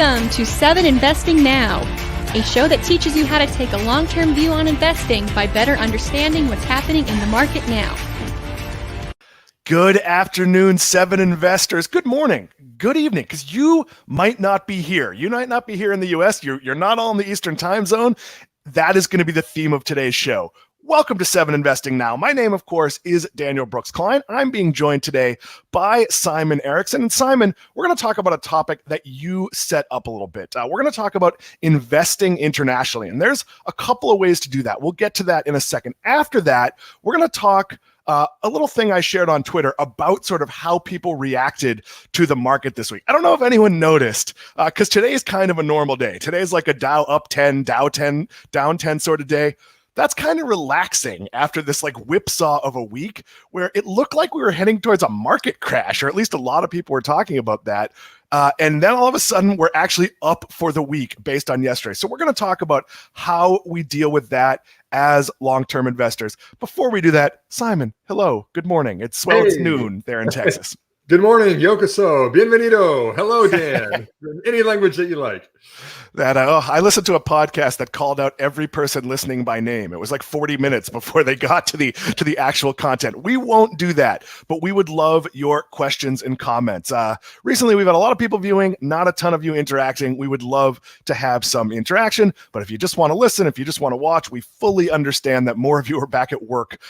Welcome to 7 Investing Now, a show that teaches you how to take a long-term view on investing by better understanding what's happening in the market now. Good afternoon, 7 investors. Good morning, good evening, because you might not be here. You might not be here in the US. You're not all in the Eastern time zone. That is going to be the theme of today's show. Welcome to 7 Investing Now. My name, of course, is Daniel Brooks Kline. I'm being joined today by Simon Erickson. And Simon, we're going to talk about a topic that you set up a little bit. We're going to talk about investing internationally. And there's a couple of ways to do that. We'll get to that in a second. After that, we're going to talk a little thing I shared on Twitter about sort of how people reacted to the market this week. I don't know if anyone noticed, because today is kind of a normal day. Today's like a Dow up 10, Dow 10, down 10 sort of day. That's kind of relaxing after this like whipsaw of a week where it looked like we were heading towards a market crash, or at least a lot of people were talking about that. And then all of a sudden we're actually up for the week based on yesterday. So we're going to talk about how we deal with that as long-term investors. Before we do that, Simon, hello, good morning. It's noon there in Texas. Good morning, yokoso, bienvenido. Hello, Dan. Any language that you like. I listened to a podcast that called out every person listening by name. It was like 40 minutes before they got to the actual content. We won't do that, but we would love your questions and comments. Recently, we've had a lot of people viewing, not a ton of you interacting. We would love to have some interaction, but if you just want to listen, if you just want to watch, we fully understand that more of you are back at work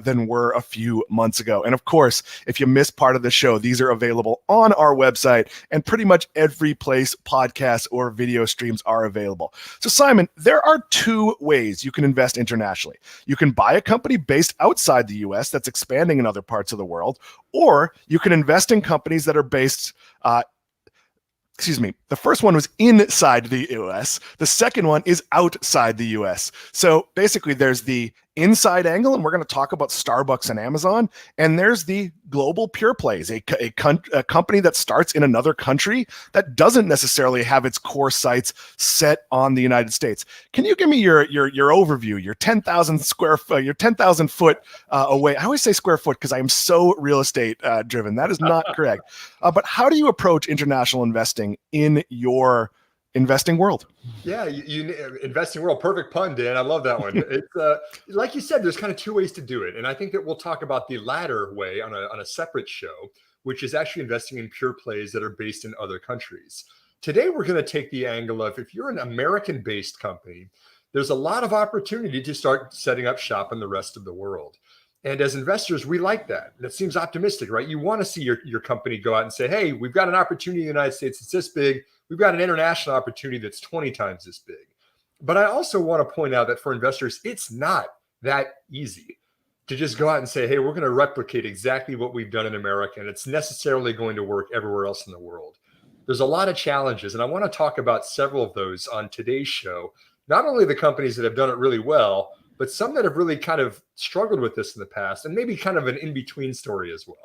than were a few months ago. And of course, if you missed part of the show, these are available on our website and pretty much every place podcasts or video streams are available. So Simon, there are two ways you can invest internationally. You can buy a company based outside the US that's expanding in other parts of the world, or you can invest in companies that are based the first one was inside the US. The second one is outside the US. So basically there's the inside angle, and we're going to talk about Starbucks and Amazon. And there's the global pure plays, a company that starts in another country that doesn't necessarily have its core sites set on the United States. Can you give me your overview, your 10,000 foot away? I always say square foot because I'm so real estate driven. That is not correct. But how do you approach international investing in your investing world? Yeah, you investing world. Perfect pun, Dan. I love that one. It's like you said, there's kind of two ways to do it. And I think that we'll talk about the latter way on a separate show, which is actually investing in pure plays that are based in other countries. Today, we're going to take the angle of if you're an American-based company, there's a lot of opportunity to start setting up shop in the rest of the world. And as investors, we like that. That seems optimistic, right? You want to see your company go out and say, hey, we've got an opportunity in the United States that's this big. We've got an international opportunity that's 20 times this big. But I also want to point out that for investors, it's not that easy to just go out and say, hey, we're going to replicate exactly what we've done in America, and it's necessarily going to work everywhere else in the world. There's a lot of challenges, and I want to talk about several of those on today's show. Not only the companies that have done it really well, but some that have really kind of struggled with this in the past, and maybe kind of an in-between story as well.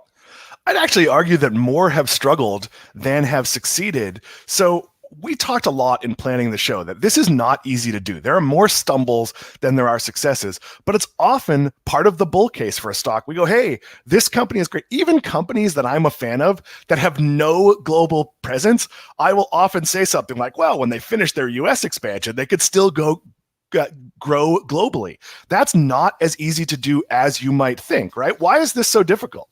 I'd actually argue that more have struggled than have succeeded. So we talked a lot in planning the show that this is not easy to do. There are more stumbles than there are successes, but it's often part of the bull case for a stock. We go, hey, this company is great. Even companies that I'm a fan of that have no global presence, I will often say something like, well, when they finish their US expansion, they could still grow globally. That's not as easy to do as you might think, right? Why is this so difficult?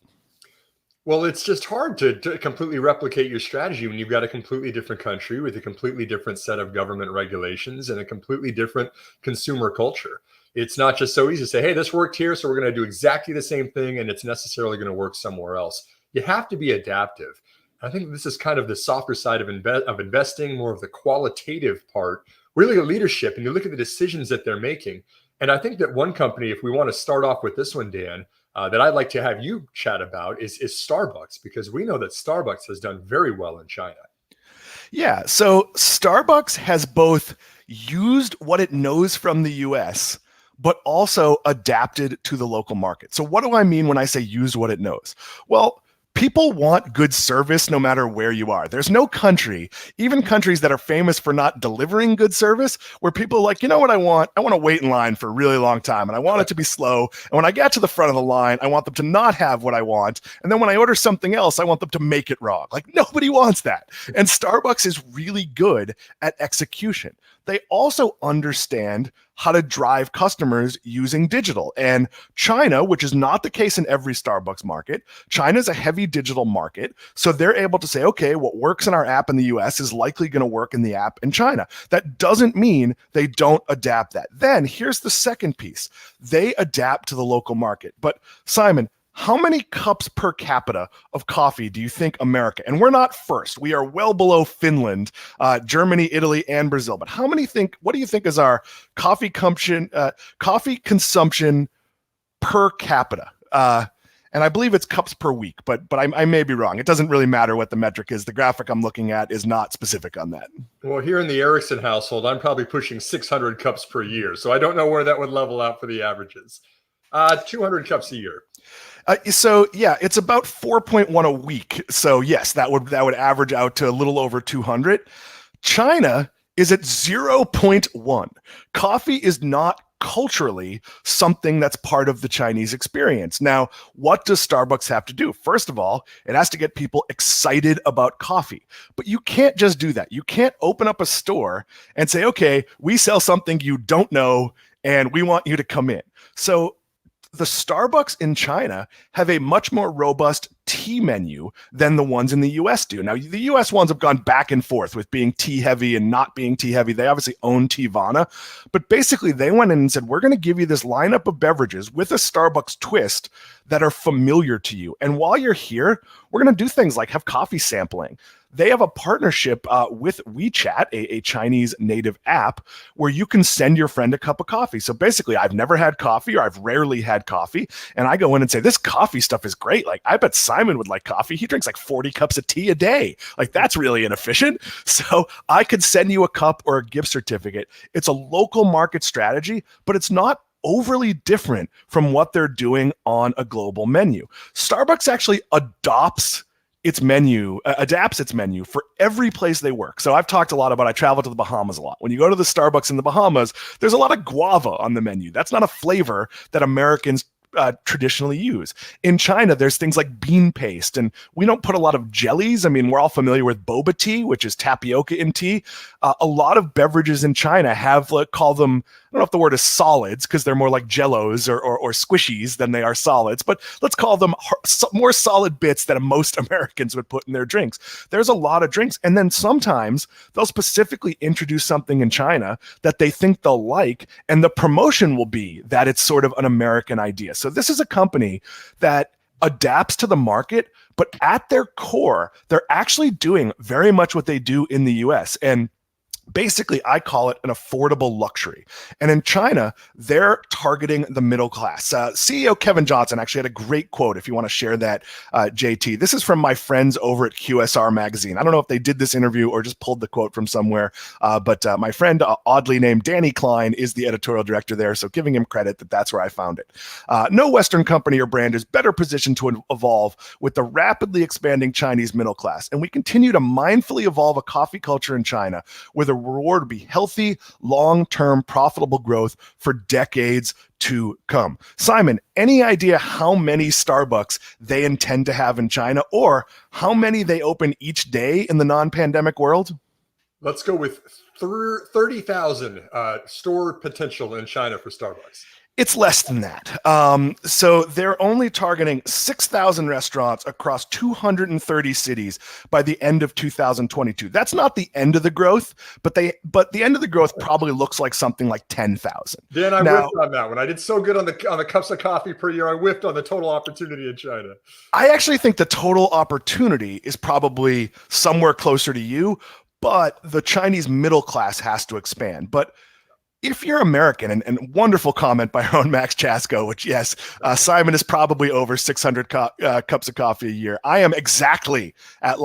Well, it's just hard to completely replicate your strategy when you've got a completely different country with a completely different set of government regulations and a completely different consumer culture. It's not just so easy to say, hey, this worked here, so we're going to do exactly the same thing, and it's necessarily going to work somewhere else. You have to be adaptive. I think this is kind of the softer side of investing, more of the qualitative part. Really the leadership, and you look at the decisions that they're making. And I think that one company, if we want to start off with this one, Dan, that I'd like to have you chat about is Starbucks, because we know that Starbucks has done very well in China. Yeah, so Starbucks has both used what it knows from the US, but also adapted to the local market. So what do I mean when I say used what it knows? Well, People want good service no matter where you are. There's no country, even countries that are famous for not delivering good service, where people are like, you know what I want? I want to wait in line for a really long time, and I want it to be slow. And when I get to the front of the line, I want them to not have what I want. And then when I order something else, I want them to make it wrong. Like, nobody wants that. And Starbucks is really good at execution. They also understand how to drive customers using digital. And China, which is not the case in every Starbucks market, China is a heavy digital market. So they're able to say, okay, what works in our app in the US is likely going to work in the app in China. That doesn't mean they don't adapt that. Then here's the second piece. They adapt to the local market. But Simon, how many cups per capita of coffee do you think America, and we're not first, we are well below Finland, Germany, Italy, and Brazil, but what do you think is our coffee consumption per capita? And I believe it's cups per week, but I may be wrong. It doesn't really matter what the metric is. The graphic I'm looking at is not specific on that. Well, here in the Erickson household, I'm probably pushing 600 cups per year. So I don't know where that would level out for the averages. 200 cups a year. So yeah, it's about 4.1 a week. So yes, that would average out to a little over 200. China is at 0.1. Coffee is not culturally something that's part of the Chinese experience. Now, what does Starbucks have to do? First of all, it has to get people excited about coffee. But you can't just do that. You can't open up a store and say, okay, we sell something you don't know and we want you to come in. So the Starbucks in China have a much more robust tea menu than the ones in the US do. Now, the US ones have gone back and forth with being tea heavy and not being tea heavy. They obviously own Teavana, but basically they went in and said, we're going to give you this lineup of beverages with a Starbucks twist that are familiar to you. And while you're here, we're going to do things like have coffee sampling. They have a partnership with WeChat, a Chinese native app, where you can send your friend a cup of coffee. So basically, I've never had coffee or I've rarely had coffee. And I go in and say, this coffee stuff is great. Like, I bet Simon would like coffee. He drinks like 40 cups of tea a day. Like, that's really inefficient. So I could send you a cup or a gift certificate. It's a local market strategy, but it's not overly different from what they're doing on a global menu. Starbucks actually adapts its menu for every place they work. So I've talked a lot about, I travel to the Bahamas a lot. When you go to the Starbucks in the Bahamas, there's a lot of guava on the menu. That's not a flavor that Americans traditionally use. In China, there's things like bean paste, and we don't put a lot of jellies. I mean, we're all familiar with boba tea, which is tapioca in tea. A lot of beverages in China have, call them, I don't know if the word is solids, because they're more like jellos or squishies than they are solids, but let's call them more solid bits that most Americans would put in their drinks. There's a lot of drinks. And then sometimes they'll specifically introduce something in China that they think they'll like, and the promotion will be that it's sort of an American idea. So this is a company that adapts to the market, but at their core, they're actually doing very much what they do in the US. And basically, I call it an affordable luxury. And in China, they're targeting the middle class. CEO Kevin Johnson actually had a great quote, if you want to share that, JT. This is from my friends over at QSR Magazine. I don't know if they did this interview or just pulled the quote from somewhere, but my friend, oddly named Dan Kline, is the editorial director there, so giving him credit that's where I found it. No Western company or brand is better positioned to evolve with the rapidly expanding Chinese middle class. And we continue to mindfully evolve a coffee culture in China where the reward will be healthy, long-term, profitable growth for decades to come. Simon, any idea how many Starbucks they intend to have in China, or how many they open each day in the non-pandemic world? Let's go with 30,000 store potential in China for Starbucks. It's less than that. So they're only targeting 6,000 restaurants across 230 cities by the end of 2022. That's not the end of the growth, but the end of the growth probably looks like something like 10,000. Dan, I whiffed on that one. I did so good on the cups of coffee per year. I whiffed on the total opportunity in China. I actually think the total opportunity is probably somewhere closer to you, but the Chinese middle class has to expand. But if you're American, and wonderful comment by our own Max Chasko, which yes, Simon is probably over 600 cups of coffee a year. I am exactly at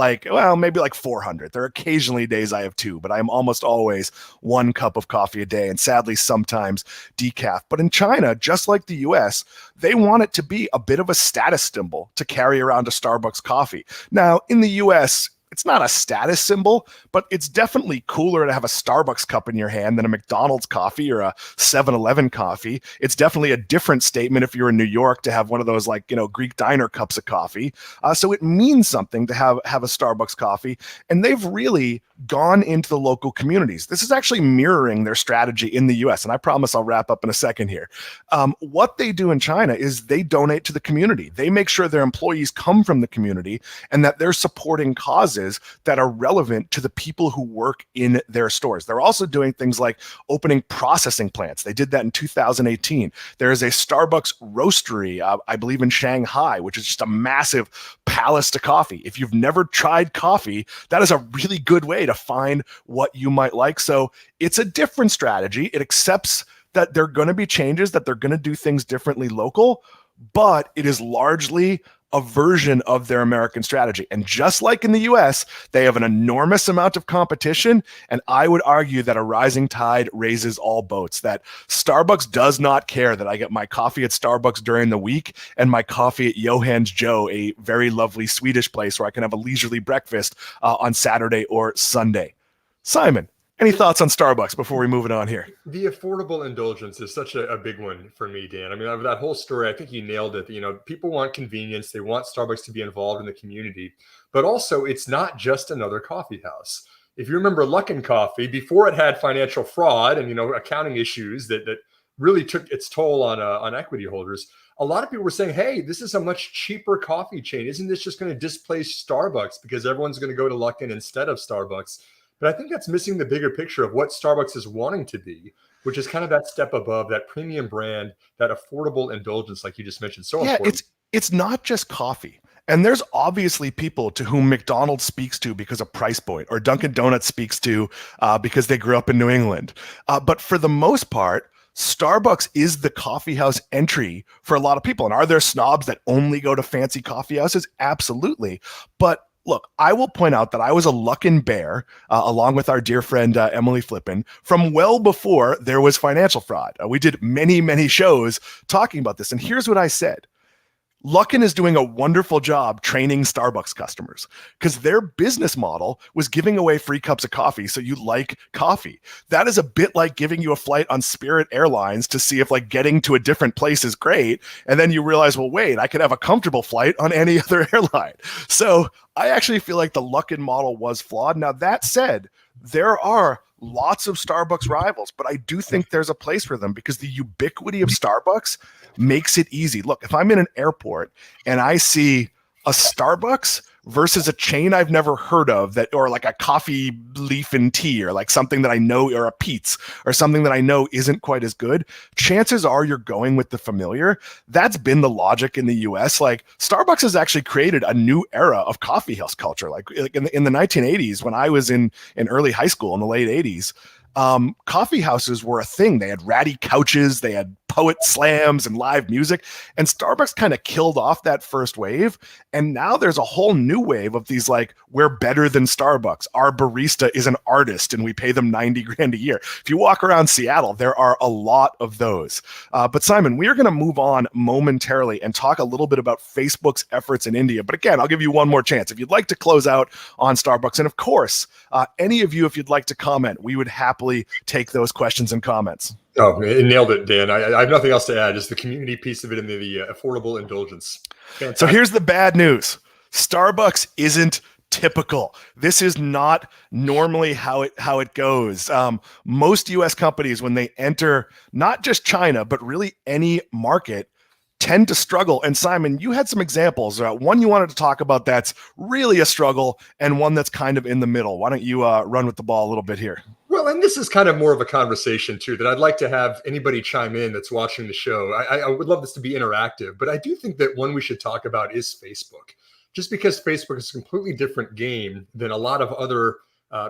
maybe like 400. There are occasionally days I have two, but I am almost always 1 cup of coffee a day, and sadly sometimes decaf. But in China, just like the US, they want it to be a bit of a status symbol to carry around a Starbucks coffee. Now, in the US, it's not a status symbol, but it's definitely cooler to have a Starbucks cup in your hand than a McDonald's coffee or a 7-Eleven coffee. It's definitely a different statement if you're in New York to have one of those Greek diner cups of coffee. So it means something to have a Starbucks coffee. And they've really gone into the local communities. This is actually mirroring their strategy in the US. And I promise I'll wrap up in a second here. What they do in China is they donate to the community. They make sure their employees come from the community and that they're supporting causes that are relevant to the people who work in their stores. They're also doing things like opening processing plants. They did that in 2018. There is a Starbucks roastery, I believe in Shanghai, which is just a massive palace to coffee. If you've never tried coffee, that is a really good way to find what you might like. So it's a different strategy. It accepts that there are going to be changes, that they're going to do things differently local, but it is largely a version of their American strategy. And just like in the US, they have an enormous amount of competition. And I would argue that a rising tide raises all boats, that Starbucks does not care that I get my coffee at Starbucks during the week and my coffee at Johan's Joe, a very lovely Swedish place where I can have a leisurely breakfast on Saturday or Sunday. Simon, any thoughts on Starbucks before we move it on here? The affordable indulgence is such a big one for me, Dan. I mean, that whole story, I think you nailed it. People want convenience. They want Starbucks to be involved in the community, but also it's not just another coffee house. If you remember Luckin Coffee, before it had financial fraud and, accounting issues that really took its toll on equity holders, a lot of people were saying, hey, this is a much cheaper coffee chain. Isn't this just going to displace Starbucks because everyone's going to go to Luckin instead of Starbucks? But I think that's missing the bigger picture of what Starbucks is wanting to be, which is kind of that step above, that premium brand, that affordable indulgence, like you just mentioned. So important. It's not just coffee. And there's obviously people to whom McDonald's speaks to because of price point, or Dunkin' Donuts speaks to because they grew up in New England. But for the most part, Starbucks is the coffee house entry for a lot of people. And are there snobs that only go to fancy coffee houses? Absolutely. But look, I will point out that I was a Luckin Bear, along with our dear friend Emily Flippin, from well before there was financial fraud. We did many, many shows talking about this. And here's what I said. Luckin is doing a wonderful job training Starbucks customers because their business model was giving away free cups of coffee so you like coffee. That is a bit like giving you a flight on Spirit Airlines to see if getting to a different place is great. And then you realize, well, wait, I could have a comfortable flight on any other airline. So I actually feel like the Luckin model was flawed. Now, that said, there are lots of Starbucks rivals, but I do think there's a place for them because the ubiquity of Starbucks makes it easy. Look, if I'm in an airport and I see a Starbucks versus a chain I've never heard of, or like a coffee leaf and tea, or like something that I know, or a Pete's, or something that I know isn't quite as good, chances are you're going with the familiar. That's been the logic in the US. Starbucks has actually created a new era of coffee house culture. Like in the 1980s, when I was in early high school in the late 80s, coffee houses were a thing. They had ratty couches, they had poet slams and live music, and Starbucks kind of killed off that first wave. And now there's a whole new wave of these we're better than Starbucks. Our barista is an artist and we pay them $90,000 a year. If you walk around Seattle, there are a lot of those. But Simon, we are going to move on momentarily and talk a little bit about Facebook's efforts in India. But again, I'll give you one more chance. If you'd like to close out on Starbucks, and of course, any of you, if you'd like to comment, we would happily take those questions and comments. Oh, it nailed it, Dan. I have nothing else to add. Just the community piece of it and the affordable indulgence. Fantastic. So here's the bad news. Starbucks isn't typical. This is not normally how it goes. Most US companies, when they enter not just China, but really any market, tend to struggle. And Simon, you had some examples. One you wanted to talk about that's really a struggle, and one that's kind of in the middle. Why don't you run with the ball a little bit here? Well, and this is kind of more of a conversation too, that I'd like to have anybody chime in that's watching the show. I would love this to be interactive, but I do think that one we should talk about is Facebook. Just because Facebook is a completely different game than a lot of other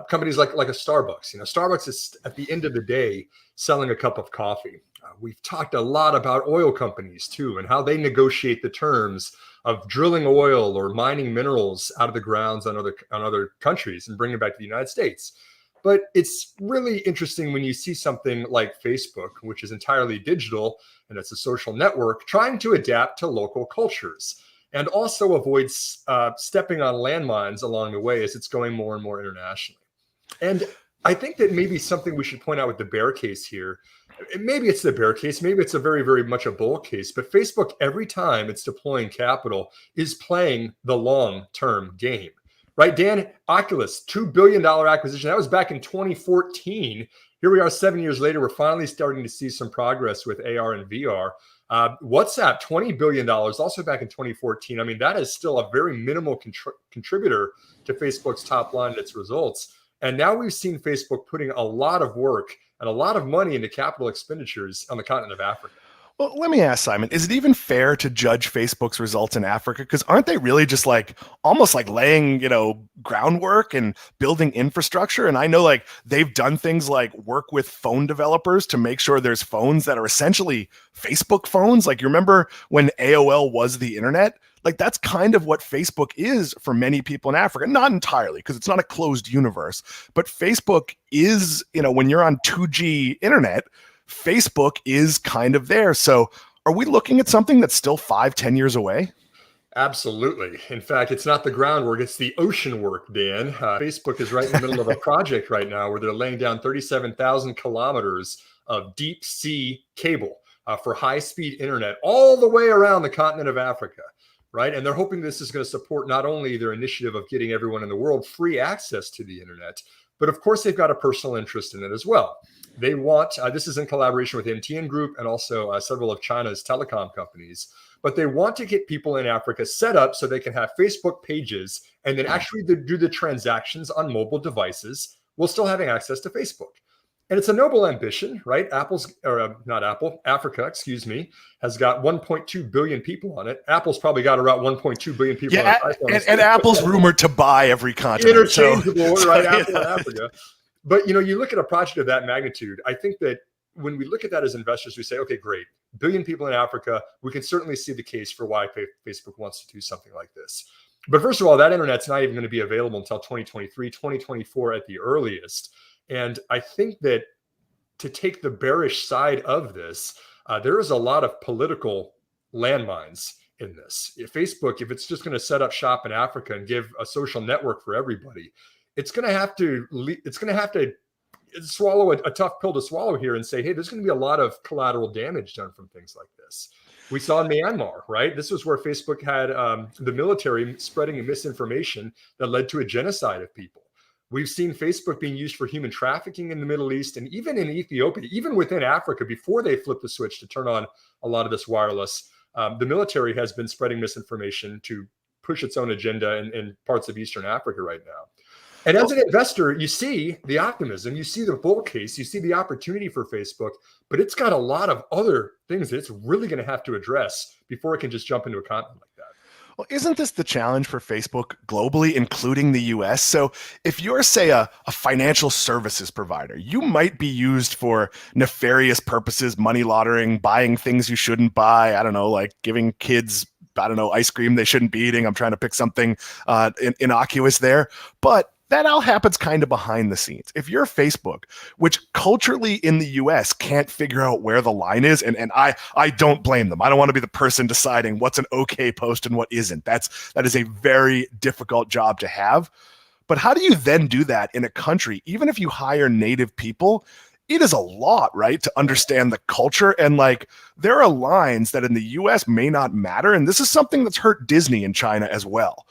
Companies like a Starbucks. Starbucks is at the end of the day selling a cup of coffee. We've talked a lot about oil companies too, and how they negotiate the terms of drilling oil or mining minerals out of the grounds on other countries and bringing it back to the United States. But it's really interesting when you see something like Facebook, which is entirely digital and it's a social network, trying to adapt to local cultures and also avoids stepping on landmines along the way as it's going more and more internationally. And I think that maybe something we should point out with the bear case here, maybe it's the bear case, maybe it's a very, very much a bull case, but Facebook, every time it's deploying capital, is playing the long-term game. Right, Dan? Oculus, $2 billion acquisition. That was back in 2014. Here we are 7 years later. We're finally starting to see some progress with AR and VR. WhatsApp, $20 billion, also back in 2014. I mean, that is still a very minimal contributor to Facebook's top line and its results. And now we've seen Facebook putting a lot of work and a lot of money into capital expenditures on the continent of Africa. Well, let me ask Simon, is it even fair to judge Facebook's results in Africa? Because aren't they really just almost like laying, groundwork and building infrastructure? And I know they've done things like work with phone developers to make sure there's phones that are essentially Facebook phones. Like, you remember when AOL was the internet? That's kind of what Facebook is for many people in Africa. Not entirely, because it's not a closed universe, but Facebook is, when you're on 2G internet, Facebook is kind of there. So are we looking at something that's still 5-10 years away? Absolutely. In fact, it's not the groundwork, it's the ocean work, Dan. Facebook is right in the middle of a project right now where they're laying down 37,000 kilometers of deep sea cable for high-speed internet all the way around the continent of Africa, right? And they're hoping this is going to support not only their initiative of getting everyone in the world free access to the internet, but of course they've got a personal interest in it as well. They want, this is in collaboration with MTN Group and also several of China's telecom companies, but they want to get people in Africa set up so they can have Facebook pages and then actually do the transactions on mobile devices while still having access to Facebook. And it's a noble ambition, right? Africa, has got 1.2 billion people on it. Apple's probably got around 1.2 billion people on iPhone. And Apple's rumored to buy every continent. Interchangeable, right? Apple and Africa. But, you look at a project of that magnitude, I think that when we look at that as investors, we say, okay, great. Billion people in Africa, we can certainly see the case for why Facebook wants to do something like this. But first of all, that internet's not even going to be available until 2023, 2024 at the earliest. And I think that to take the bearish side of this, there is a lot of political landmines in this. If it's just going to set up shop in Africa and give a social network for everybody, it's going to have to swallow a tough pill to swallow here and say, hey, there's going to be a lot of collateral damage done from things like this. We saw in Myanmar, right? This was where Facebook had the military spreading misinformation that led to a genocide of people. We've seen Facebook being used for human trafficking in the Middle East and even in Ethiopia, even within Africa, before they flipped the switch to turn on a lot of this wireless. The military has been spreading misinformation to push its own agenda in parts of Eastern Africa right now. And as an investor, you see the optimism, you see the bull case, you see the opportunity for Facebook, but it's got a lot of other things that it's really going to have to address before it can just jump into a continent like that. Well, isn't this the challenge for Facebook globally, including the US? So if you're, say, a financial services provider, you might be used for nefarious purposes, money laundering, buying things you shouldn't buy. I don't know, like giving kids, ice cream they shouldn't be eating. I'm trying to pick something innocuous there. But that all happens kind of behind the scenes. If you're Facebook, which culturally in the US can't figure out where the line is, and I don't blame them. I don't want to be the person deciding what's an okay post and what isn't. That is a very difficult job to have. But how do you then do that in a country, even if you hire native people? It is a lot, right, to understand the culture. And there are lines that in the US may not matter. And this is something that's hurt Disney in China as well,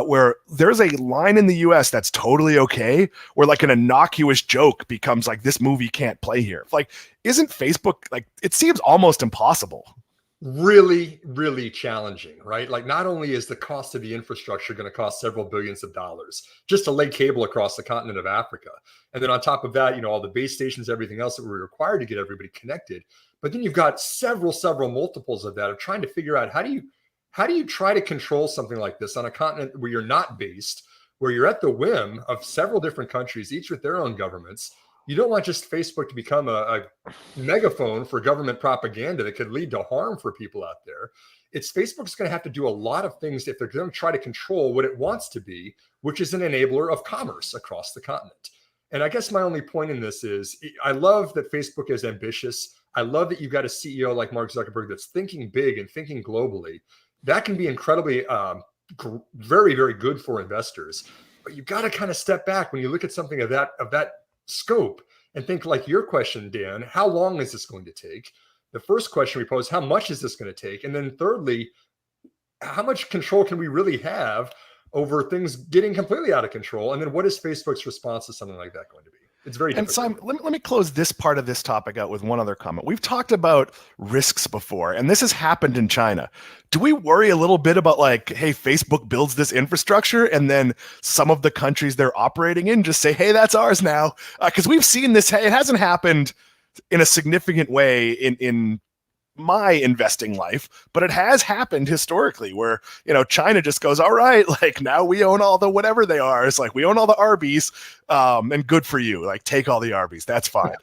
where there's a line in the US that's totally okay, where an innocuous joke becomes this movie can't play here. Isn't Facebook, it seems almost impossible. Really, really challenging, right? Not only is the cost of the infrastructure going to cost several billions of dollars just to lay cable across the continent of Africa. And then on top of that, all the base stations, everything else that were required to get everybody connected. But then you've got several multiples of that of trying to figure out how do you try to control something like this on a continent where you're not based, where you're at the whim of several different countries, each with their own governments. You don't want just Facebook to become a megaphone for government propaganda that could lead to harm for people out there. It's Facebook's going to have to do a lot of things if they're going to try to control what it wants to be, which is an enabler of commerce across the continent. And I guess my only point in this is I love that Facebook is ambitious. I love that you've got a CEO like Mark Zuckerberg that's thinking big and thinking globally. That can be incredibly, very, very good for investors. But you've got to kind of step back when you look at something of that scope and think like your question, Dan, how long is this going to take? The first question we pose, how much is this going to take? And then thirdly, how much control can we really have over things getting completely out of control? And then what is Facebook's response to something like that going to be? It's very difficult. And Simon, let me close this part of this topic out with one other comment. We've talked about risks before, and this has happened in China. Do we worry a little bit about like, hey, Facebook builds this infrastructure and then some of the countries they're operating in just say, hey, that's ours now? Because we've seen this. It hasn't happened in a significant way in my investing life, but it has happened historically where, China just goes, all right, like now we own all the whatever they are. It's like we own all the Arby's, and good for you. Like take all the Arby's. That's fine.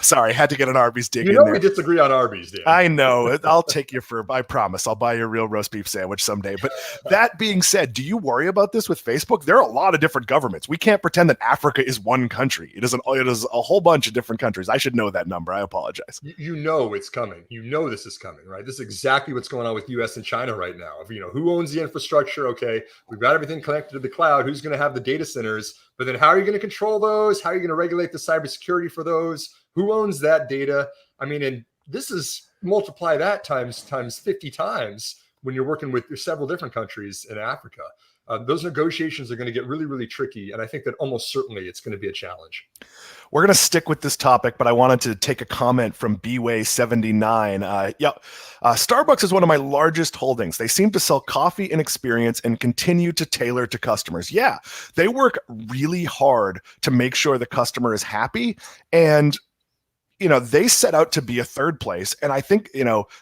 Sorry, I had to get an Arby's dig in there. We disagree on Arby's, Dan. I know. I'll take you I promise I'll buy you a real roast beef sandwich someday. But that being said, do you worry about this with Facebook? There are a lot of different governments. We can't pretend that Africa is one country. It is a whole bunch of different countries. I should know that number. I apologize. You know it's coming. This is coming, right? This is exactly what's going on with US and China right now. Who owns the infrastructure? Okay, we've got everything connected to the cloud. Who's going to have the data centers? But then how are you going to control those? How are you going to regulate the cybersecurity for those? Who owns that data? And this is multiply that times 50 times when you're working with several different countries in Africa. Those negotiations are going to get really, really tricky. And I think that almost certainly it's going to be a challenge. We're going to stick with this topic, but I wanted to take a comment from Bway79. Starbucks is one of my largest holdings. They seem to sell coffee and experience and continue to tailor to customers. Yeah, they work really hard to make sure the customer is happy. And they set out to be a third place. And I think,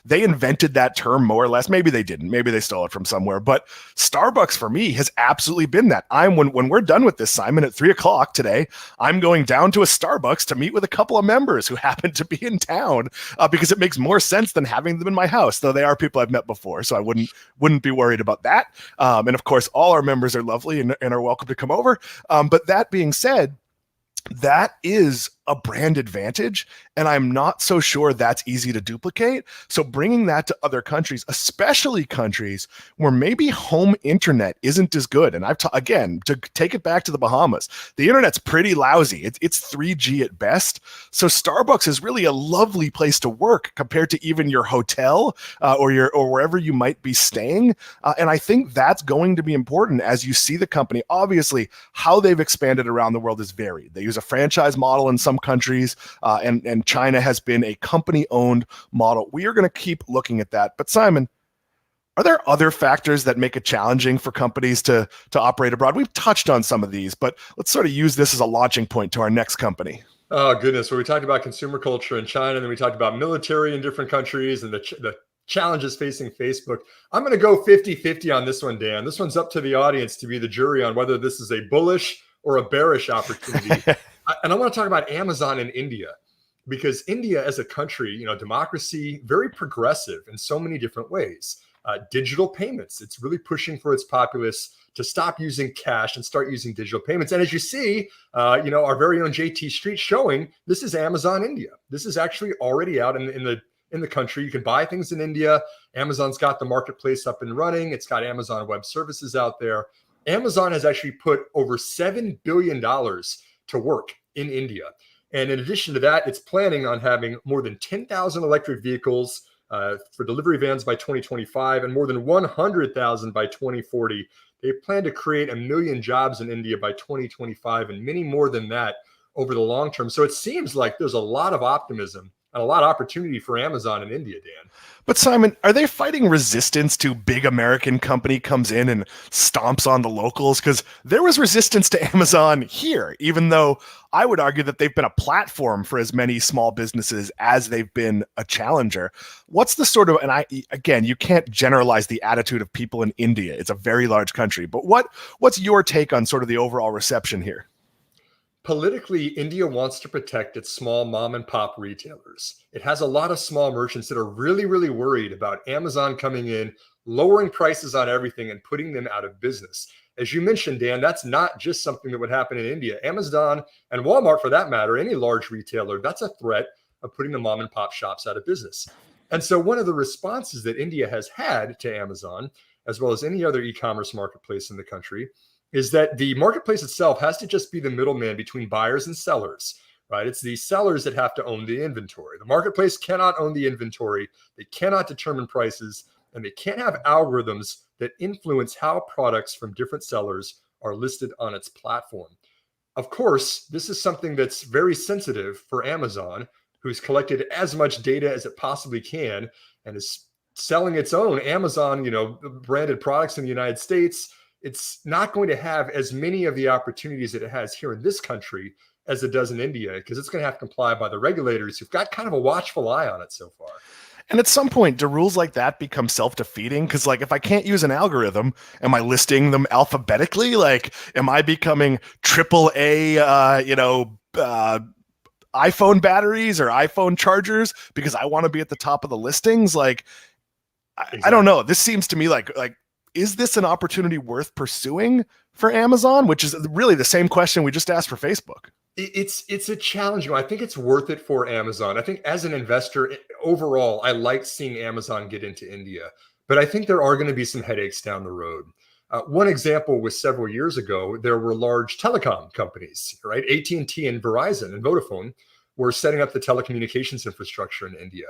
they invented that term more or less. Maybe they didn't. Maybe they stole it from somewhere. But Starbucks for me has absolutely been that. When we're done with this, Simon, at 3:00 today, I'm going down to a Starbucks to meet with a couple of members who happen to be in town because it makes more sense than having them in my house, though they are people I've met before. So I wouldn't be worried about that. And of course, all our members are lovely and are welcome to come over. But that being said, that is a brand advantage, and I'm not so sure that's easy to duplicate. So bringing that to other countries, especially countries where maybe home internet isn't as good. And again, to take it back to the Bahamas, the internet's pretty lousy. It's 3G at best. So Starbucks is really a lovely place to work compared to even your hotel or wherever you might be staying. And I think that's going to be important as you see the company. Obviously, how they've expanded around the world is varied. They use a franchise model in some countries, and China has been a company-owned model. We are going to keep looking at that. But Simon, are there other factors that make it challenging for companies to operate abroad? We've touched on some of these, but let's sort of use this as a launching point to our next company. Oh, goodness. Well, we talked about consumer culture in China, and then we talked about military in different countries and the challenges facing Facebook. I'm going to go 50-50 on this one, Dan. This one's up to the audience to be the jury on whether this is a bullish or a bearish opportunity. And I want to talk about Amazon in India, because India as a country, democracy, very progressive in so many different ways. Digital payments, it's really pushing for its populace to stop using cash and start using digital payments. And as you see, our very own JT Street showing, this is Amazon India. This is actually already out in the country. You can buy things in India. Amazon's got the marketplace up and running. It's got Amazon Web Services out there. Amazon has actually put over $7 billion to work in India. And in addition to that, it's planning on having more than 10,000 electric vehicles for delivery vans by 2025 and more than 100,000 by 2040. They plan to create 1 million jobs in India by 2025 and many more than that over the long term. So it seems like there's a lot of optimism and a lot of opportunity for Amazon in India, Dan. But Simon, are they fighting resistance to big American company comes in and stomps on the locals? Because there was resistance to Amazon here, even though I would argue that they've been a platform for as many small businesses as they've been a challenger. What's the sort of, and again, you can't generalize the attitude of people in India. It's a very large country, but what's your take on sort of the overall reception here? Politically, India wants to protect its small mom and pop retailers. It has a lot of small merchants that are really, really worried about Amazon coming in, lowering prices on everything and putting them out of business. As you mentioned, Dan, that's not just something that would happen in India. Amazon and Walmart, for that matter, any large retailer, that's a threat of putting the mom and pop shops out of business. And so one of the responses that India has had to Amazon, as well as any other e-commerce marketplace in the country, is that the marketplace itself has to just be the middleman between buyers and sellers, right? It's the sellers that have to own the inventory. The marketplace cannot own the inventory. They cannot determine prices, and they can't have algorithms that influence how products from different sellers are listed on its platform. Of course, this is something that's very sensitive for Amazon, who's collected as much data as it possibly can and is selling its own Amazon, branded products in the United States. It's not going to have as many of the opportunities that it has here in this country as it does in India, because it's going to have to comply by the regulators who've got kind of a watchful eye on it so far. And at some point, do rules like that become self-defeating? Because, like, if I can't use an algorithm, am I listing them alphabetically? Like, am I becoming AAA, iPhone batteries or iPhone chargers because I want to be at the top of the listings? Like, exactly. I don't know. This seems to me like, is this an opportunity worth pursuing for Amazon? Which is really the same question we just asked for Facebook. It's a challenging one. I think it's worth it for Amazon. I think as an investor, overall, I like seeing Amazon get into India, but I think there are going to be some headaches down the road. One example was several years ago, there were large telecom companies, right? AT&T and Verizon and Vodafone were setting up the telecommunications infrastructure in India.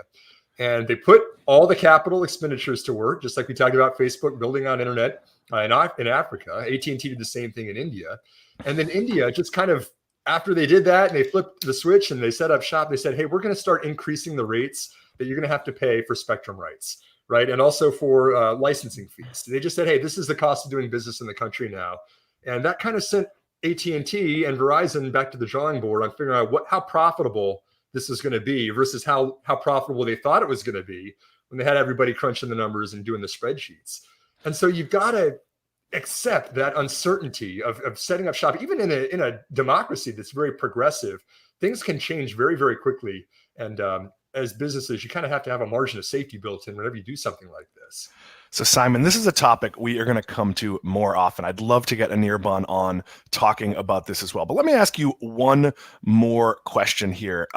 And they put all the capital expenditures to work, just like we talked about Facebook building on internet in Africa. AT&T did the same thing in India. And then India just kind of, after they did that and they flipped the switch and they set up shop, they said, hey, we're going to start increasing the rates that you're going to have to pay for spectrum rights, right? And also for licensing fees. They just said, hey, this is the cost of doing business in the country now. And that kind of sent AT&T and Verizon back to the drawing board on figuring out how profitable this is going to be versus how profitable they thought it was going to be when they had everybody crunching the numbers and doing the spreadsheets. And so you've got to accept that uncertainty of setting up shop. Even in a democracy that's very progressive, things can change very, very quickly. And as businesses, you kind of have to have a margin of safety built in whenever you do something like this. So Simon, this is a topic we are going to come to more often. I'd love to get Anirban on talking about this as well. But let me ask you one more question here.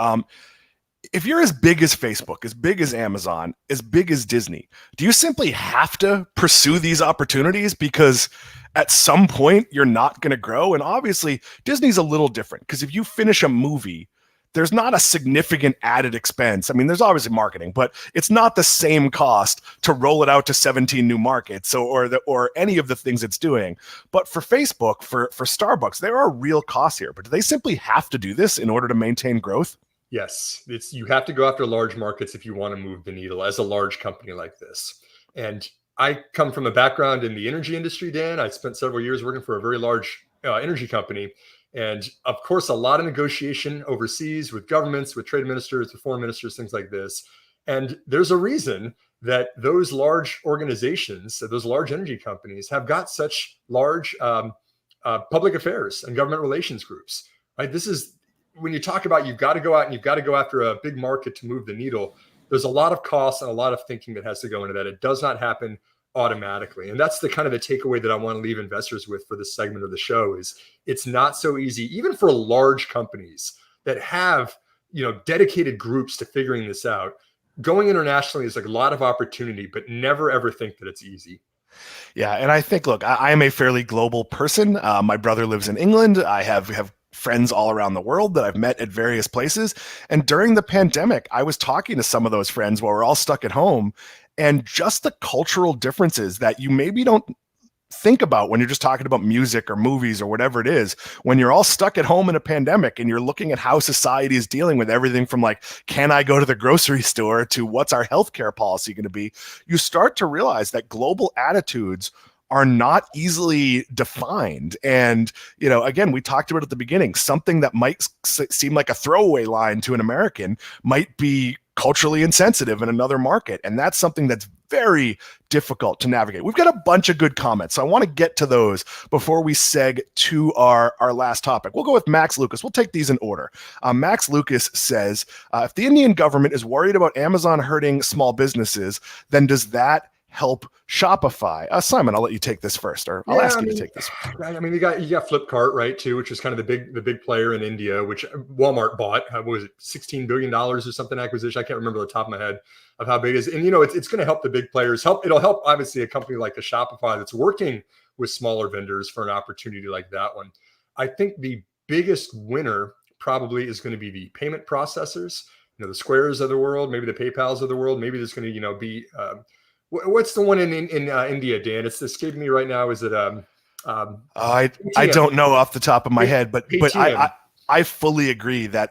If you're as big as Facebook, as big as Amazon, as big as Disney, do you simply have to pursue these opportunities because at some point you're not going to grow? And obviously Disney's a little different because if you finish a movie, there's not a significant added expense. I mean, there's obviously marketing, but it's not the same cost to roll it out to 17 new markets or any of the things it's doing. But for Facebook, for Starbucks, there are real costs here. But do they simply have to do this in order to maintain growth? Yes, you have to go after large markets if you want to move the needle as a large company like this. And I come from a background in the energy industry, Dan. I spent several years working for a very large energy company. And of course, a lot of negotiation overseas with governments, with trade ministers, with foreign ministers, things like this. And there's a reason that those large organizations, those large energy companies have got such large public affairs and government relations groups, right? This is when you talk about you've got to go out and you've got to go after a big market to move the needle. There's a lot of costs and a lot of thinking that has to go into that. It does not happen automatically. And that's the kind of the takeaway that I want to leave investors with for this segment of the show is it's not so easy, even for large companies that have, dedicated groups to figuring this out. Going internationally is like a lot of opportunity, but never, ever think that it's easy. Yeah. And I think, look, I am a fairly global person. My brother lives in England. I have friends all around the world that I've met at various places. And during the pandemic, I was talking to some of those friends while we're all stuck at home. And just the cultural differences that you maybe don't think about when you're just talking about music or movies or whatever it is, when you're all stuck at home in a pandemic and you're looking at how society is dealing with everything from like, can I go to the grocery store to what's our healthcare policy going to be? You start to realize that global attitudes are not easily defined. And, again, we talked about at the beginning, something that might seem like a throwaway line to an American might be culturally insensitive in another market. And that's something that's very difficult to navigate. We've got a bunch of good comments, so I want to get to those before we seg to our last topic. We'll go with Max Lucas. We'll take these in order. Max Lucas says, if the Indian government is worried about Amazon hurting small businesses, then does that help Shopify? Simon, I'll let you take this first, or I'll ask you to take this. I mean, you got Flipkart, right, too, which is kind of the big player in India, which Walmart bought. What was it, $16 billion or something acquisition? I can't remember the top of my head of how big it is. And it's going to help the big players. It'll help obviously a company like a Shopify that's working with smaller vendors for an opportunity like that one. I think the biggest winner probably is going to be the payment processors. The Squares of the world, maybe the PayPals of the world. Maybe there's going to be what's the one in India, Dan? It's escaping me right now. Is it I don't know off the top of my head, but I fully agree that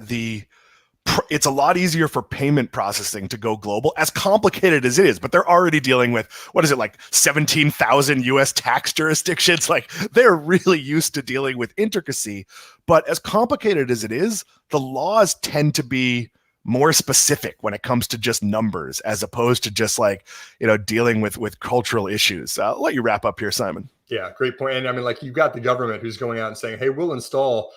it's a lot easier for payment processing to go global, as complicated as it is. But they're already dealing with, what is it, like 17,000 U.S. tax jurisdictions? Like, they're really used to dealing with intricacy. But as complicated as it is, the laws tend to be more specific when it comes to just numbers, as opposed to just like, dealing with cultural issues. I'll let you wrap up here, Simon. Yeah, great point. And I mean, like, you've got the government who's going out and saying, hey, we'll install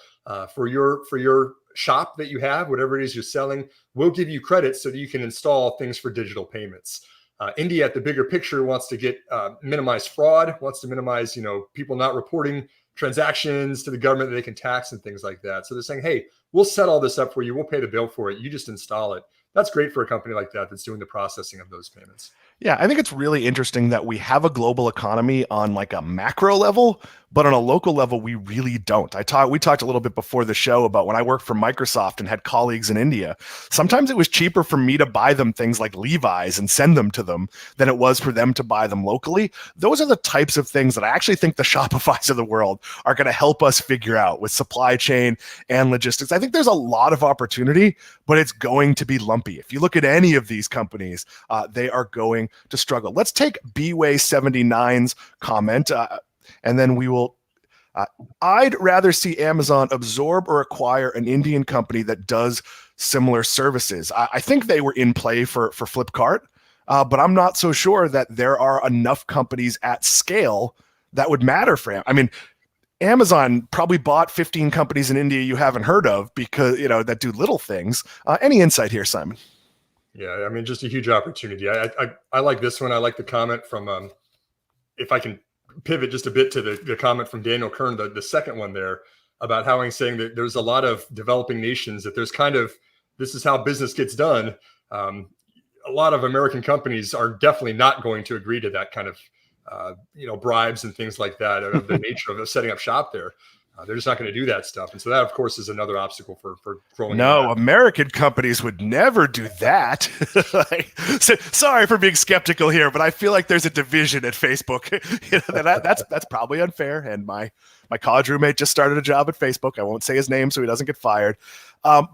for your shop that you have, whatever it is you're selling, we'll give you credit so that you can install things for digital payments. India, at the bigger picture, wants to get minimize fraud, wants to minimize, people not reporting transactions to the government that they can tax and things like that. So they're saying, hey, we'll set all this up for you. We'll pay the bill for it. You just install it. That's great for a company like that that's doing the processing of those payments. Yeah, I think it's really interesting that we have a global economy on like a macro level, but on a local level, we really don't. We talked a little bit before the show about when I worked for Microsoft and had colleagues in India. Sometimes it was cheaper for me to buy them things like Levi's and send them to them than it was for them to buy them locally. Those are the types of things that I actually think the Shopifys of the world are going to help us figure out with supply chain and logistics. I think there's a lot of opportunity, but it's going to be lumpy. If you look at any of these companies, they are going to struggle. Let's take Bway79's comment, and then we will. I'd rather see Amazon absorb or acquire an Indian company that does similar services. I think they were in play for Flipkart, but I'm not so sure that there are enough companies at scale that would matter for him. I mean, Amazon probably bought 15 companies in India you haven't heard of because that do little things. Any insight here, Simon? Yeah, I mean, just a huge opportunity. I like this one. I like the comment from, if I can pivot just a bit to the comment from Daniel Kern, the second one there, about how he's saying that there's a lot of developing nations that there's kind of, this is how business gets done. A lot of American companies are definitely not going to agree to that kind of, bribes and things like that of the nature of setting up shop there. They're just not going to do that stuff. And so that, of course, is another obstacle for growing. No, American companies would never do that. Sorry for being skeptical here, but I feel like there's a division at Facebook. That's probably unfair. And my college roommate just started a job at Facebook. I won't say his name so he doesn't get fired.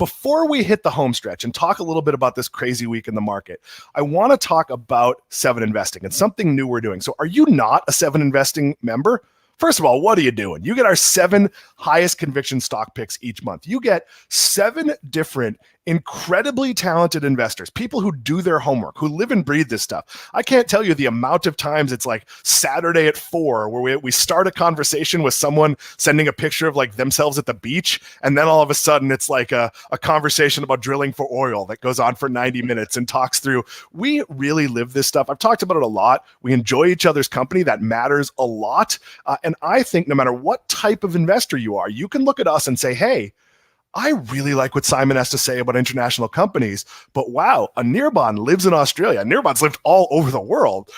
Before we hit the home stretch and talk a little bit about this crazy week in the market, I want to talk about Seven Investing and something new we're doing. So are you not a Seven Investing member? First of all, what are you doing? You get our 7 highest conviction stock picks each month. You get 7 different incredibly talented investors, people who do their homework, who live and breathe this stuff. I can't tell you the amount of times it's like Saturday at 4 where we start a conversation with someone sending a picture of like themselves at the beach. And then all of a sudden it's like a conversation about drilling for oil that goes on for 90 minutes and talks through. We really live this stuff. I've talked about it a lot. We enjoy each other's company. That matters a lot. And I think no matter what type of investor you are, you can look at us and say, hey, I really like what Simon has to say about international companies, but wow, a Nirban lives in Australia. Nirban's lived all over the world.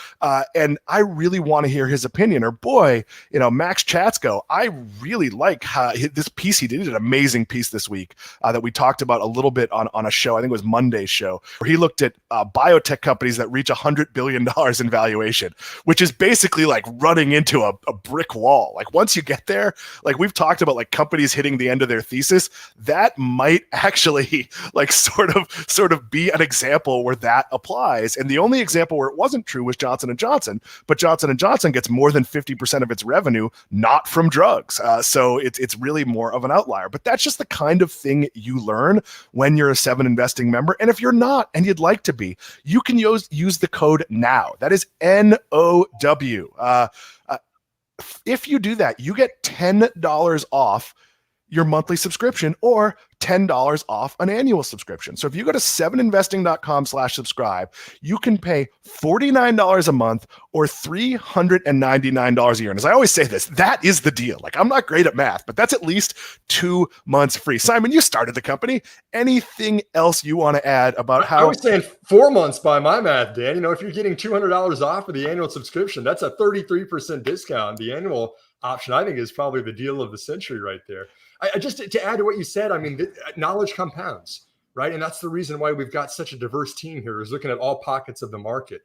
And I really want to hear his opinion. Or boy, Max Chatsko, I really like this piece he did. He did an amazing piece this week that we talked about a little bit on a show. I think it was Monday's show, where he looked at biotech companies that reach $100 billion in valuation, which is basically like running into a brick wall. Like once you get there, like we've talked about like companies hitting the end of their thesis, that might actually like sort of be an example where that applies. And the only example where it wasn't true was Johnson & Johnson, but Johnson & Johnson gets more than 50% of its revenue not from drugs. So it's really more of an outlier, but that's just the kind of thing you learn when you're a 7 Investing member. And if you're not, and you'd like to be, you can use the code NOW. That is NOW. If you do that, you get $10 off your monthly subscription or $10 off an annual subscription. So if you go to 7investing.com/subscribe, you can pay $49 a month or $399 a year. And as I always say this, that is the deal. Like I'm not great at math, but that's at least 2 months free. Simon, you started the company. Anything else you want to add about how— I was saying 4 months by my math, Dan. If you're getting $200 off of the annual subscription, that's a 33% discount. The annual option, I think, is probably the deal of the century right there. I just to add to what you said, I mean, knowledge compounds, right? And that's the reason why we've got such a diverse team here, is looking at all pockets of the market.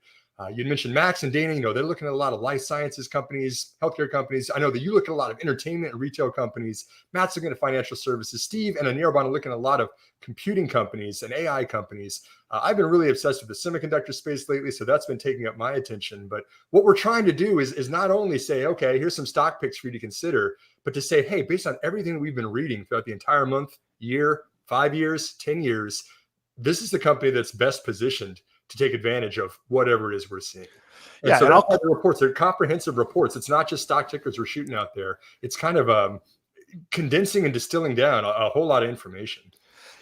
You mentioned Max and Dana, they're looking at a lot of life sciences companies, healthcare companies. I know that you look at a lot of entertainment and retail companies. Matt's looking at financial services. Steve and Anirban are looking at a lot of computing companies and AI companies. I've been really obsessed with the semiconductor space lately, so that's been taking up my attention. But what we're trying to do is not only say, okay, here's some stock picks for you to consider, but to say, hey, based on everything that we've been reading throughout the entire month, year, 5 years, 10 years, this is the company that's best positioned to take advantage of whatever it is we're seeing. And so that's the reports. They're comprehensive reports. It's not just stock tickers we're shooting out there. It's kind of condensing and distilling down a whole lot of information.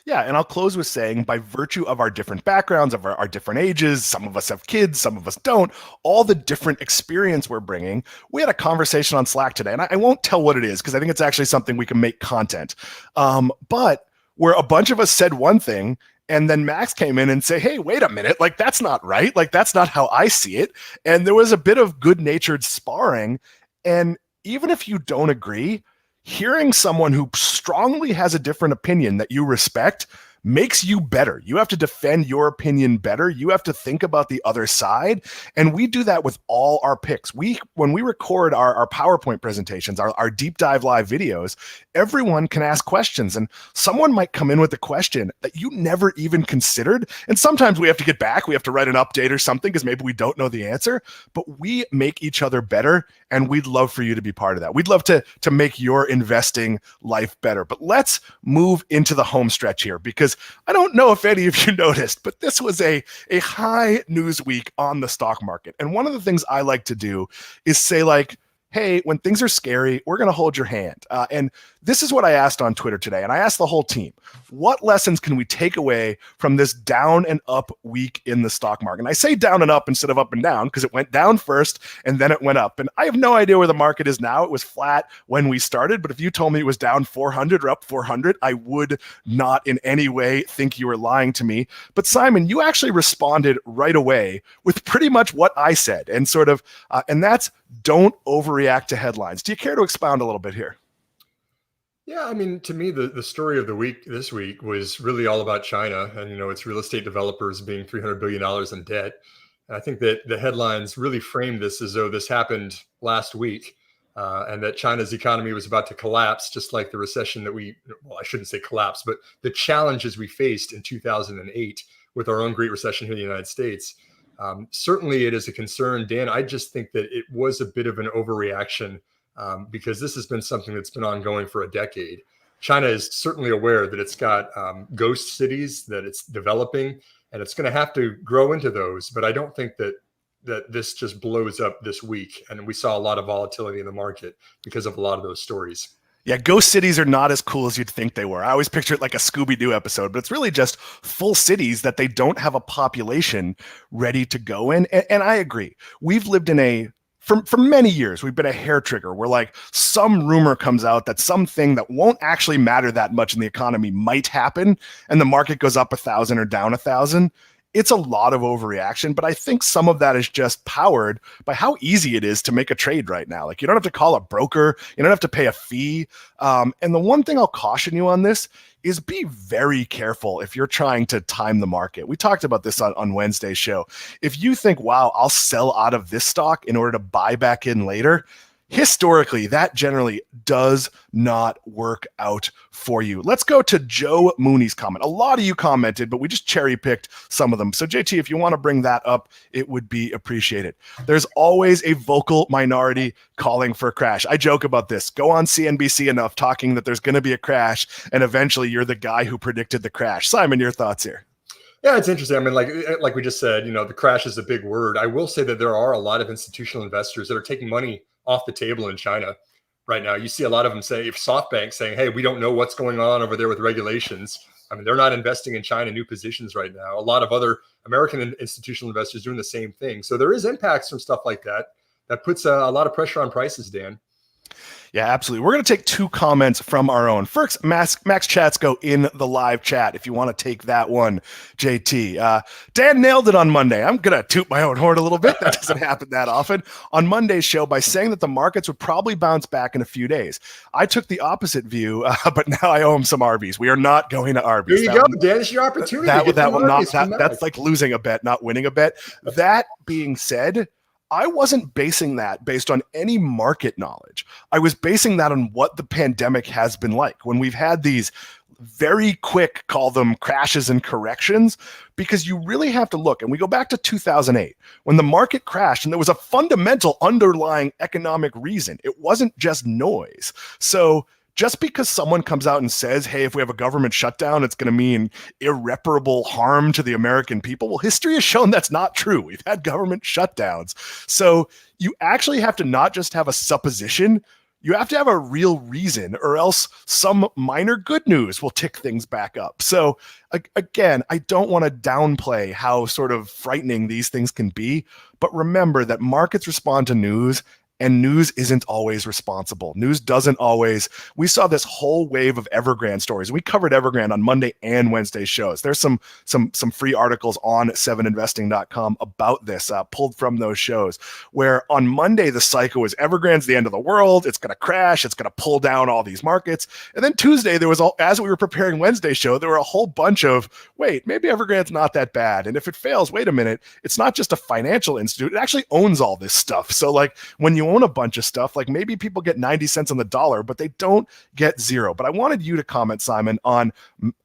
Yeah, and I'll close with saying, by virtue of our different backgrounds, of our different ages, some of us have kids, some of us don't, all the different experience we're bringing, we had a conversation on Slack today, and I won't tell what it is because I think it's actually something we can make content. But where a bunch of us said one thing, and then Max came in and say, hey, wait a minute, like that's not right. Like that's not how I see it. And there was a bit of good-natured sparring. And even if you don't agree, hearing someone who strongly has a different opinion that you respect makes you better. You have to defend your opinion better. You have to think about the other side. And we do that with all our picks. When we record our PowerPoint presentations, our deep dive live videos, everyone can ask questions. And someone might come in with a question that you never even considered. And sometimes we have to get back. We have to write an update or something because maybe we don't know the answer. But we make each other better. And we'd love for you to be part of that. We'd love to make your investing life better. But let's move into the home stretch here, because I don't know if any of you noticed, but this was a high news week on the stock market. And one of the things I like to do is say, like, hey, when things are scary, we're going to hold your hand. And this is what I asked on Twitter today. And I asked the whole team, what lessons can we take away from this down and up week in the stock market? And I say down and up instead of up and down because it went down first and then it went up. And I have no idea where the market is now. It was flat when we started. But if you told me it was down 400 or up 400, I would not in any way think you were lying to me. But Simon, you actually responded right away with pretty much what I said, and sort of, and that's don't overreact to headlines. Do you care to expound a little bit here? Yeah, I mean, to me, the story of the week this week was really all about China and, its real estate developers being $300 billion in debt. And I think that the headlines really framed this as though this happened last week and that China's economy was about to collapse, just like the recession that I shouldn't say collapse, but the challenges we faced in 2008 with our own Great Recession here in the United States. Certainly it is a concern, Dan. I just think that it was a bit of an overreaction because this has been something that's been ongoing for a decade. China is certainly aware that it's got ghost cities that it's developing, and it's going to have to grow into those. But I don't think that this just blows up this week. And we saw a lot of volatility in the market because of a lot of those stories. Yeah, ghost cities are not as cool as you'd think they were. I always picture it like a Scooby-Doo episode, but it's really just full cities that they don't have a population ready to go in. And I agree. We've lived in a for many years, we've been a hair trigger where like some rumor comes out that something that won't actually matter that much in the economy might happen, and the market goes up 1,000 or down 1,000. It's a lot of overreaction, but I think some of that is just powered by how easy it is to make a trade right now. Like, you don't have to call a broker, you don't have to pay a fee. And the one thing I'll caution you on this is be very careful if you're trying to time the market. We talked about this on Wednesday's show. If you think, wow, I'll sell out of this stock in order to buy back in later, historically, that generally does not work out for you. Let's go to Joe Mooney's comment. A lot of you commented, but we just cherry picked some of them. So JT, if you want to bring that up, it would be appreciated. There's always a vocal minority calling for a crash. I joke about this. Go on CNBC enough talking that there's going to be a crash, and eventually you're the guy who predicted the crash. Simon, your thoughts here? Yeah, it's interesting. I mean, like we just said, the crash is a big word. I will say that there are a lot of institutional investors that are taking money off the table in China right now. You see a lot of them say, if SoftBank saying, hey, we don't know what's going on over there with regulations. I mean, they're not investing in China new positions right now. A lot of other American institutional investors doing the same thing. So there is impacts from stuff like that puts a lot of pressure on prices, Dan. Yeah, absolutely. We're going to take two comments from our own. First, Max Chatsko in the live chat, if you want to take that one, JT. Dan nailed it on Monday. I'm going to toot my own horn a little bit. That doesn't happen that often. On Monday's show by saying that the markets would probably bounce back in a few days. I took the opposite view, but now I owe him some Arby's. We are not going to Arby's. There you go, Dan. It's your opportunity. That's like losing a bet, not winning a bet. That being said, I wasn't basing that based on any market knowledge. I was basing that on what the pandemic has been like when we've had these very quick, call them crashes and corrections, because you really have to look. And we go back to 2008 when the market crashed and there was a fundamental underlying economic reason. It wasn't just noise. So just because someone comes out and says, hey, if we have a government shutdown, it's going to mean irreparable harm to the American people. Well, history has shown that's not true. We've had government shutdowns. So you actually have to not just have a supposition, you have to have a real reason, or else some minor good news will tick things back up. So again, I don't want to downplay how sort of frightening these things can be, but remember that markets respond to news, and news isn't always responsible. News doesn't always. We saw this whole wave of Evergrande stories. We covered Evergrande on Monday and Wednesday shows. There's some free articles on 7investing.com about this, pulled from those shows, where on Monday the psycho is Evergrande's the end of the world. It's going to crash. It's going to pull down all these markets. And then Tuesday there was, as we were preparing Wednesday's show, there were a whole bunch of, wait, maybe Evergrande's not that bad. And if it fails, wait a minute, it's not just a financial institute. It actually owns all this stuff. So like when you own a bunch of stuff, like maybe people get 90 cents on the dollar, but they don't get zero. But I wanted you to comment, Simon, on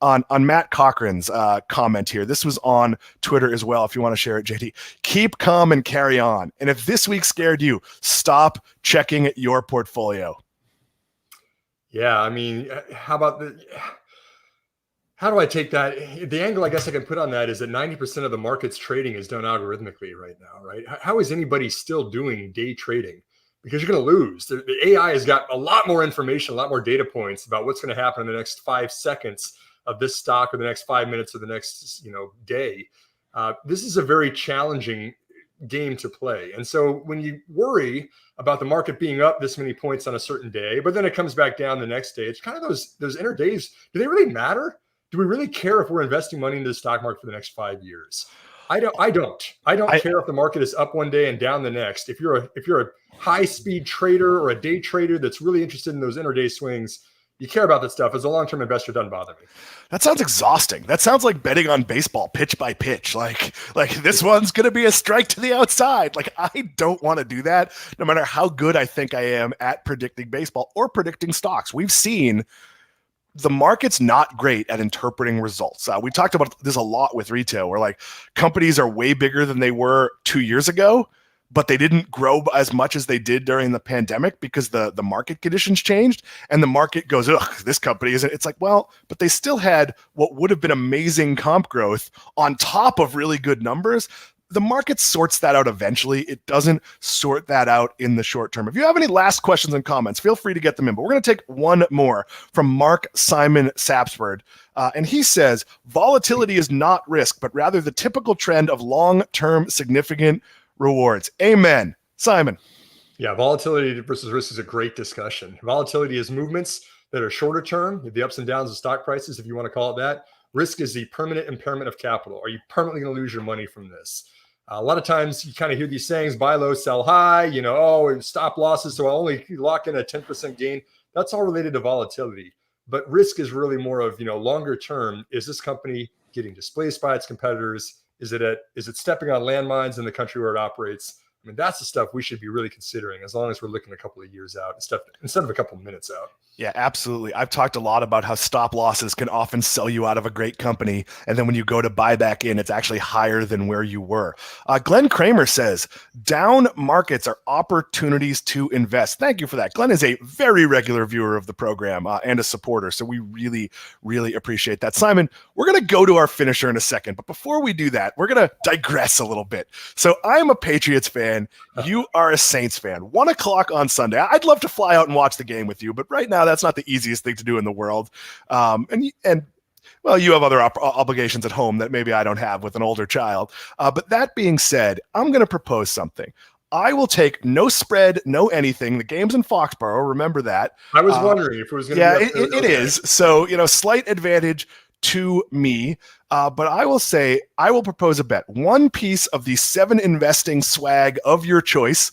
Matt Cochran's comment here. This was on Twitter as well, if you want to share it, JT. Keep calm and carry on. And if this week scared you, stop checking your portfolio. Yeah, I mean, how do I take that? The angle I guess I can put on that is that 90% of the market's trading is done algorithmically right now, right? How is anybody still doing day trading? Because you're going to lose. The AI has got a lot more information, a lot more data points about what's going to happen in the next 5 seconds of this stock, or the next 5 minutes, or the next day. This is a very challenging game to play. And so when you worry about the market being up this many points on a certain day, but then it comes back down the next day, it's kind of those inner days. Do they really matter? Do we really care if we're investing money into the stock market for the next 5 years? I don't care if the market is up one day and down the next. If you're a high speed trader or a day trader that's really interested in those intraday swings, you care about that stuff. As a long-term investor, it doesn't bother me. That sounds exhausting. That sounds like betting on baseball pitch by pitch. Like this one's going to be a strike to the outside. Like, I don't want to do that, no matter how good I think I am at predicting baseball or predicting stocks. We've seen the market's not great at interpreting results. We talked about this a lot with retail, where like companies are way bigger than they were 2 years ago, but they didn't grow as much as they did during the pandemic because the market conditions changed, and the market goes, ugh, this company isn't. It's like, well, but they still had what would have been amazing comp growth on top of really good numbers. The market sorts that out eventually. It doesn't sort that out in the short term. If you have any last questions and comments, feel free to get them in. But we're going to take one more from Mark Simon Sapsford. And he says, volatility is not risk, but rather the typical trend of long-term significant rewards. Amen. Simon. Yeah, volatility versus risk is a great discussion. Volatility is movements that are shorter term, the ups and downs of stock prices, if you want to call it that. Risk is the permanent impairment of capital. Are you permanently going to lose your money from this? A lot of times you kind of hear these sayings, buy low, sell high, stop losses. So I'll only lock in a 10% gain. That's all related to volatility. But risk is really more of, longer term. Is this company getting displaced by its competitors? Is it stepping on landmines in the country where it operates? I mean, that's the stuff we should be really considering as long as we're looking a couple of years out instead of a couple of minutes out. Yeah, absolutely. I've talked a lot about how stop losses can often sell you out of a great company. And then when you go to buy back in, it's actually higher than where you were. Glenn Kramer says, down markets are opportunities to invest. Thank you for that. Glenn is a very regular viewer of the program and a supporter. So we really, really appreciate that. Simon, we're going to go to our finisher in a second. But before we do that, we're going to digress a little bit. So I'm a Patriots fan. You are a Saints fan. 1 o'clock on Sunday. I'd love to fly out and watch the game with you, but right now that's not the easiest thing to do in the world. And well, you have other obligations at home that maybe I don't have with an older child. But that being said, I'm going to propose something. I will take no spread, no anything. The game's in Foxborough. Remember that. I was wondering if it was going to be. Yeah, it is. So, slight advantage to me. But I will say, I will propose a bet. One piece of the 7 investing swag of your choice.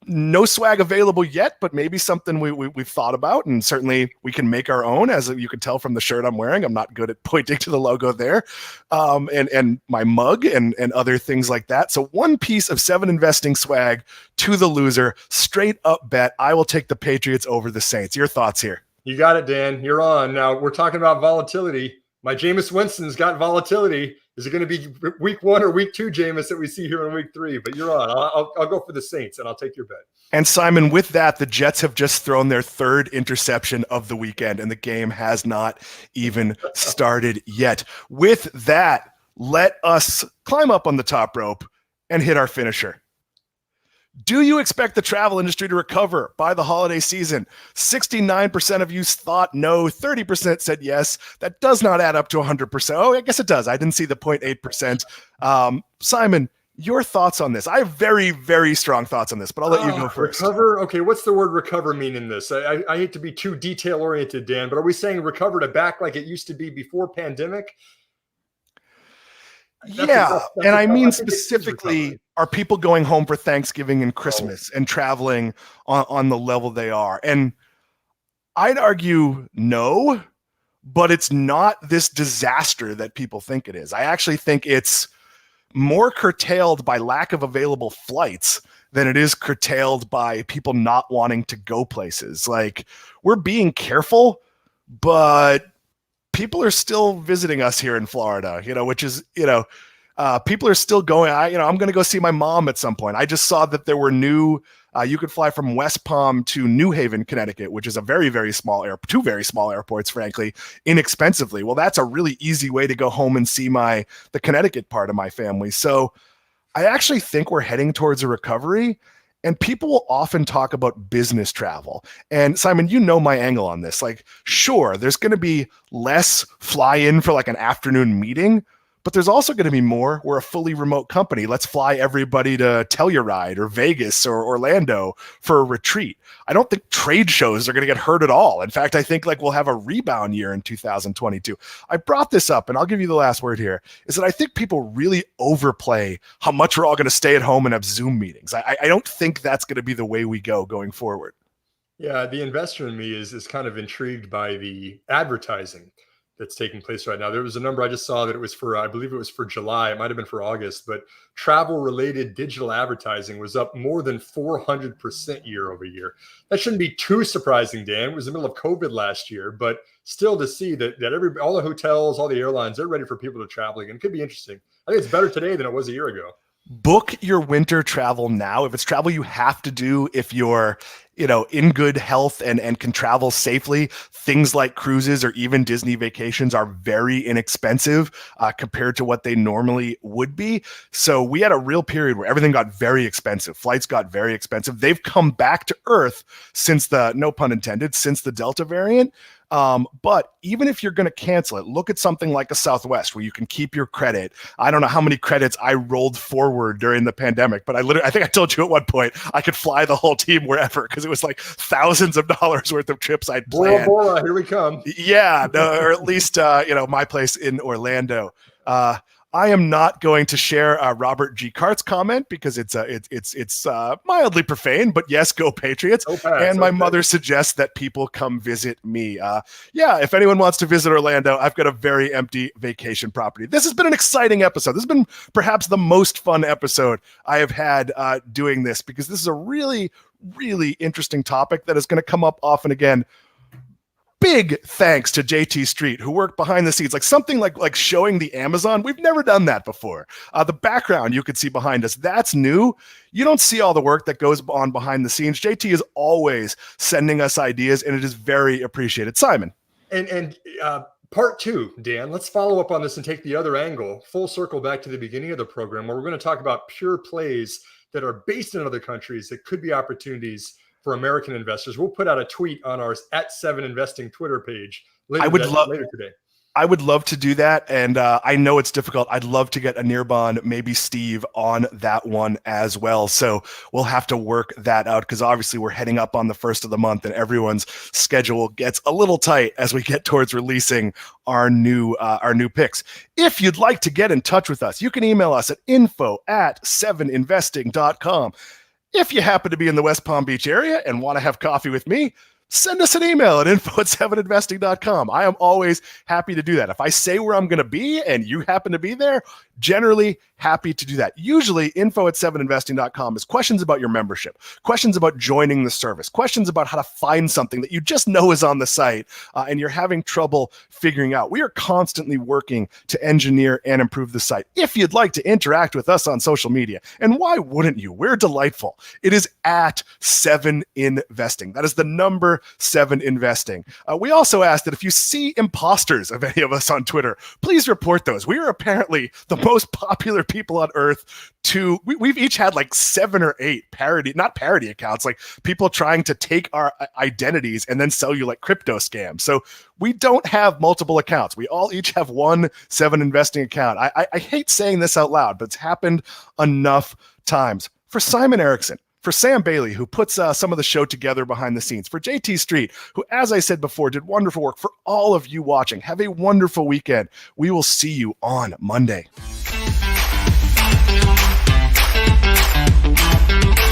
No swag available yet, but maybe something we've thought about, and certainly we can make our own, as you can tell from the shirt I'm wearing. I'm not good at pointing to the logo there, and my mug and other things like that. So one piece of 7 investing swag to the loser, straight up bet. I will take the Patriots over the Saints. Your thoughts here? You got it, Dan. You're on. Now we're talking about volatility. My Jameis Winston's got volatility. Is it going to be week 1 or week 2, Jameis, that we see here in week 3? But you're on. I'll go for the Saints, and I'll take your bet. And Simon, with that, the Jets have just thrown their 3rd interception of the weekend, and the game has not even started yet. With that, let us climb up on the top rope and hit our finisher. Do you expect the travel industry to recover by the holiday season? 69% of you thought no, 30% said yes. That does not add up to 100%. Oh, I guess it does. I didn't see the 0.8%. Simon, your thoughts on this? I have very, very strong thoughts on this, but I'll let you go first. Recover? Okay, what's the word recover mean in this? I hate to be too detail-oriented, Dan, but are we saying recover to back like it used to be before pandemic? That's I mean specifically, are people going home for Thanksgiving and Christmas and traveling on the level they are? And I'd argue no, but it's not this disaster that people think it is. I actually think it's more curtailed by lack of available flights than it is curtailed by people not wanting to go places. Like, we're being careful, but people are still visiting us here in Florida, which is, people are still going. I'm going to go see my mom at some point. I just saw that there were new, you could fly from West Palm to New Haven, Connecticut, which is a very, very small two very small airports, frankly, inexpensively. Well, that's a really easy way to go home and see the Connecticut part of my family. So I actually think we're heading towards a recovery. And people will often talk about business travel. And Simon, my angle on this. Like, sure, there's going to be less fly in for like an afternoon meeting, but there's also going to be more. We're a fully remote company. Let's fly everybody to Telluride or Vegas or Orlando for a retreat. I don't think trade shows are going to get hurt at all. In fact, I think we'll have a rebound year in 2022. I brought this up, and I'll give you the last word here, is that I think people really overplay how much we're all going to stay at home and have Zoom meetings. I don't think that's going to be the way we go going forward. Yeah, the investor in me is kind of intrigued by the advertising that's taking place right now. There was a number I just saw that it was for, I believe it was for July. It might have been for August, but travel-related digital advertising was up more than 400% year over year. That shouldn't be too surprising, Dan. It was the middle of COVID last year, but still to see that all the hotels, all the airlines, they're ready for people to travel again. It could be interesting. I think it's better today than it was a year ago. Book your winter travel now. If it's travel you have to do, if you're in good health and can travel safely. Things like cruises or even Disney vacations are very inexpensive compared to what they normally would be. So we had a real period where everything got very expensive. Flights got very expensive. They've come back to earth since no pun intended, since the Delta variant. But even if you're going to cancel it, look at something like a Southwest where you can keep your credit. I don't know how many credits I rolled forward during the pandemic, but I think I told you at one point I could fly the whole team wherever because it was like thousands of dollars worth of trips I'd planned. Bora Bora, here we come. Yeah, no, or at least my place in Orlando. I am not going to share Robert G. Cart's comment because it's mildly profane, but yes, go Patriots. And my mother suggests that people come visit me. If anyone wants to visit Orlando, I've got a very empty vacation property. This has been an exciting episode. This has been perhaps the most fun episode I have had doing this because this is a really, really interesting topic that is going to come up often again. Big thanks to JT Street, who worked behind the scenes, like something like showing the Amazon. We've never done that before. The background you could see behind us, that's new. You don't see all the work that goes on behind the scenes. JT is always sending us ideas, and it is very appreciated. Simon. And part two, Dan, let's follow up on this and take the other angle, full circle back to the beginning of the program, where we're going to talk about pure plays that are based in other countries that could be opportunities for American investors. We'll put out a tweet on our @7investing Twitter page later today. I would love to do that. And I know it's difficult. I'd love to get Anirban, maybe Steve on that one as well. So we'll have to work that out because obviously we're heading up on the first of the month and everyone's schedule gets a little tight as we get towards releasing our new picks. If you'd like to get in touch with us, you can email us at info@7investing.com. If you happen to be in the West Palm Beach area and want to have coffee with me, send us an email at info@7investing.com. I am always happy to do that. If I say where I'm going to be and you happen to be there, generally happy to do that. Usually info@7investing.com is questions about your membership, questions about joining the service, questions about how to find something that you just know is on the site and you're having trouble figuring out. We are constantly working to engineer and improve the site. If you'd like to interact with us on social media, and why wouldn't you? We're delightful. It is @7investing. That is the number 7 investing. We also ask that if you see imposters of any of us on Twitter, please report those. We are apparently the most popular people on earth we've each had like 7 or 8 not parody accounts, like people trying to take our identities and then sell you like crypto scams. So we don't have multiple accounts. We all each have one 7 investing account. I hate saying this out loud, but it's happened enough times. For Simon Erickson, for Sam Bailey, who puts some of the show together behind the scenes, for JT Street, who, as I said before, did wonderful work, for all of you watching, have a wonderful weekend. We will see you on Monday.